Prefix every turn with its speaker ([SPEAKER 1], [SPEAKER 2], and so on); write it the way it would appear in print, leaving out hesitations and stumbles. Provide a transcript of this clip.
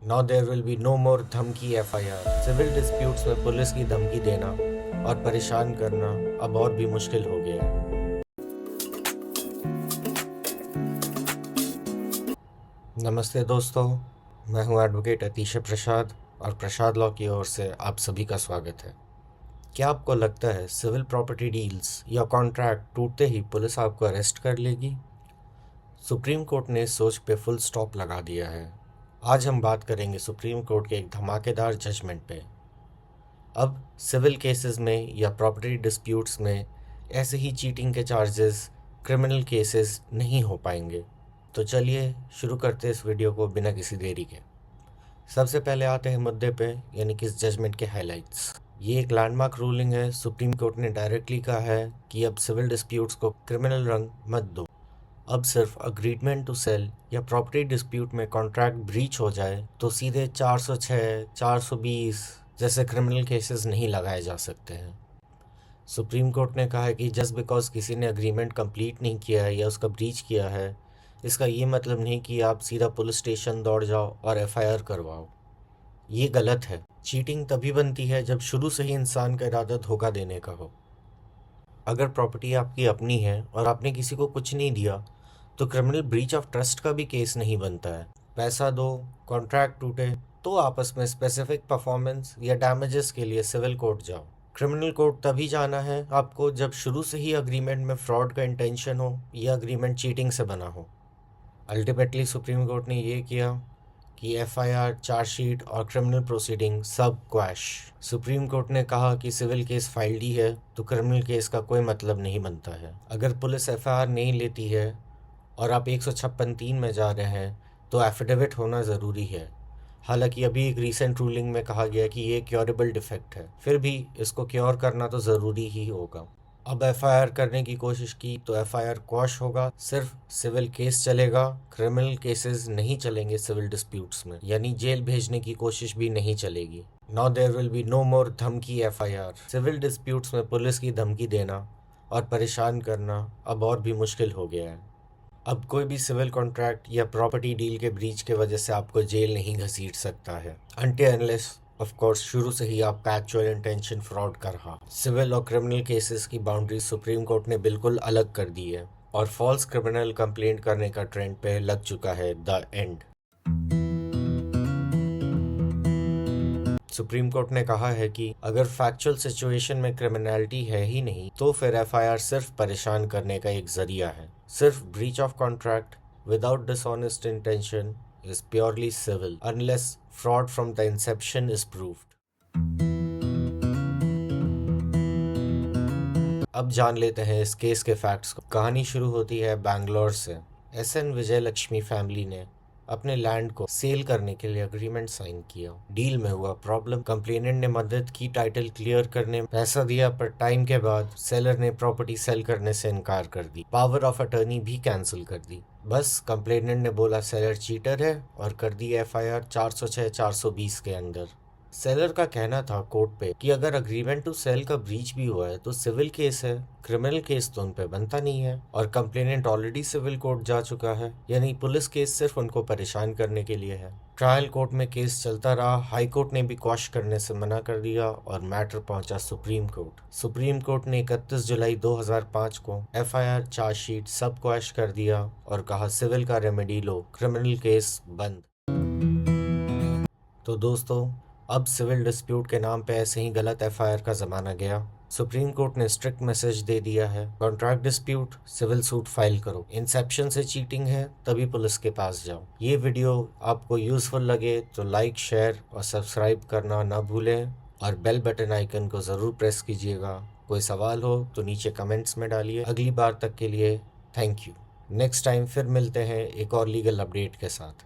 [SPEAKER 1] Now there will be no more धमकी FIR। Civil disputes में police की धमकी देना और परेशान करना अब और भी मुश्किल हो गया है। नमस्ते दोस्तों, मैं हूं एडवोकेट अतीश प्रसाद और प्रसाद लॉ की ओर से आप सभी का स्वागत है। क्या आपको लगता है सिविल प्रॉपर्टी डील्स या कॉन्ट्रैक्ट टूटते ही पुलिस आपको अरेस्ट कर लेगी? सुप्रीम कोर्ट ने इस सोच पे फुल स्टॉप लगा दिया है। आज हम बात करेंगे सुप्रीम कोर्ट के एक धमाकेदार जजमेंट पे। अब सिविल केसेस में या प्रॉपर्टी डिस्प्यूट्स में ऐसे ही चीटिंग के चार्जेस क्रिमिनल केसेस नहीं हो पाएंगे। तो चलिए शुरू करते हैं इस वीडियो को बिना किसी देरी के। सबसे पहले आते हैं मुद्दे पे, यानी कि इस जजमेंट के हाइलाइट्स। ये एक लैंडमार्क रूलिंग है। सुप्रीम कोर्ट ने डायरेक्टली कहा है कि अब सिविल डिस्प्यूट्स को क्रिमिनल रंग मत दो। अब सिर्फ अग्रीमेंट टू सेल या प्रॉपर्टी डिस्प्यूट में कॉन्ट्रैक्ट ब्रीच हो जाए तो सीधे 406, 420 जैसे क्रिमिनल केसेस नहीं लगाए जा सकते हैं। सुप्रीम कोर्ट ने कहा है कि जस्ट बिकॉज किसी ने अग्रीमेंट कंप्लीट नहीं किया है या उसका ब्रीच किया है, इसका ये मतलब नहीं कि आप सीधा पुलिस स्टेशन दौड़ जाओ और FIR करवाओ। ये गलत है। चीटिंग तभी बनती है जब शुरू से ही इंसान का इरादा धोखा देने का हो। अगर प्रॉपर्टी आपकी अपनी है और आपने किसी को कुछ नहीं दिया तो क्रिमिनल ब्रीच ऑफ ट्रस्ट का भी केस नहीं बनता है। पैसा दो, कॉन्ट्रैक्ट टूटे तो आपस में स्पेसिफिक परफॉर्मेंस या डैमेजेस के लिए सिविल कोर्ट जाओ। क्रिमिनल कोर्ट तभी जाना है आपको जब शुरू से ही अग्रीमेंट में फ्रॉड का इंटेंशन हो या अग्रीमेंट चीटिंग से बना हो। अल्टीमेटली सुप्रीम कोर्ट ने ये किया कि FIR, चार्जशीट और क्रिमिनल प्रोसीडिंग सब क्वैश। सुप्रीम कोर्ट ने कहा कि सिविल केस फाइल्ड ही है तो क्रिमिनल केस का कोई मतलब नहीं बनता है। अगर पुलिस FIR नहीं लेती है और आप 156(3) में जा रहे हैं तो एफिडेविट होना ज़रूरी है। हालांकि अभी एक रीसेंट रूलिंग में कहा गया कि ये क्योरेबल डिफेक्ट है, फिर भी इसको क्योर करना तो ज़रूरी ही होगा। अब FIR करने की कोशिश की तो FIR क्वॉश होगा, सिर्फ सिविल केस चलेगा, क्रिमिनल केसेस नहीं चलेंगे सिविल डिस्प्यूट्स में, यानी जेल भेजने की कोशिश भी नहीं चलेगी। Now there will be no more धमकी FIR। सिविल डिस्प्यूट्स में पुलिस की धमकी देना और परेशान करना अब और भी मुश्किल हो गया है। अब कोई भी सिविल कॉन्ट्रैक्ट या प्रॉपर्टी डील के ब्रीच के वजह से आपको जेल नहीं घसीट सकता है, अनटिल अनलेस ऑफ कोर्स शुरू से ही आपका एक्चुअल इंटेंशन फ्रॉड का रहा। सिविल और क्रिमिनल केसेस की बाउंड्री सुप्रीम कोर्ट ने बिल्कुल अलग कर दी है और फॉल्स क्रिमिनल कंप्लेंट करने का ट्रेंड पे लग चुका है द एंड। सुप्रीम कोर्ट ने कहा है कि अगर फैक्चुअल सिचुएशन में क्रिमिनलिटी है ही नहीं तो फिर FIR सिर्फ परेशान करने का एक जरिया है। सिर्फ breach of contract without dishonest intention is purely civil unless fraud from the inception is proved. अब जान लेते हैं इस केस के फैक्ट्स को। कहानी शुरू होती है बैंगलोर से। SN विजय लक्ष्मी फैमिली ने अपने लैंड को सेल करने के लिए अग्रीमेंट साइन किया। डील में हुआ प्रॉब्लम, कंप्लेनेंट ने मदद की टाइटल क्लियर करने में, पैसा दिया, पर टाइम के बाद सेलर ने प्रॉपर्टी सेल करने से इनकार कर दी, पावर ऑफ अटर्नी भी कैंसिल कर दी। बस कंप्लेनेंट ने बोला सेलर चीटर है और कर दी FIR 406, 420 के अंदर। सेलर का कहना था कोर्ट पे कि अगर अग्रीमेंट टू सेल का ब्रीच भी हुआ है तो सिविल केस है, क्रिमिनल केस तो उन पे बनता नहीं है और कंप्लेनेंट ऑलरेडी सिविल कोर्ट जा चुका है, यानी पुलिस केस सिर्फ उनको परेशान करने के लिए है। ट्रायल कोर्ट में केस चलता रहा। हाई कोर्ट ने भी क्वॉश करने से मना कर दिया और मैटर पहुंचा सुप्रीम कोर्ट। सुप्रीम कोर्ट ने 31 जुलाई 2005 को FIR, चार्जशीट सब क्वॉश कर दिया और कहा सिविल का रेमेडी लो, क्रिमिनल केस बंद। तो दोस्तों, अब सिविल डिस्प्यूट के नाम पे ऐसे ही गलत FIR का ज़माना गया। सुप्रीम कोर्ट ने स्ट्रिक्ट मैसेज दे दिया है, contract dispute civil suit file करो, इंसेप्शन से चीटिंग है तभी पुलिस के पास जाओ। ये वीडियो आपको यूजफुल लगे तो लाइक, शेयर और सब्सक्राइब करना ना भूलें और बेल बटन आइकन को ज़रूर प्रेस कीजिएगा। कोई सवाल हो तो नीचे कमेंट्स में डालिए। अगली बार तक के लिए थैंक यू। नेक्स्ट टाइम फिर मिलते हैं एक और लीगल अपडेट के साथ।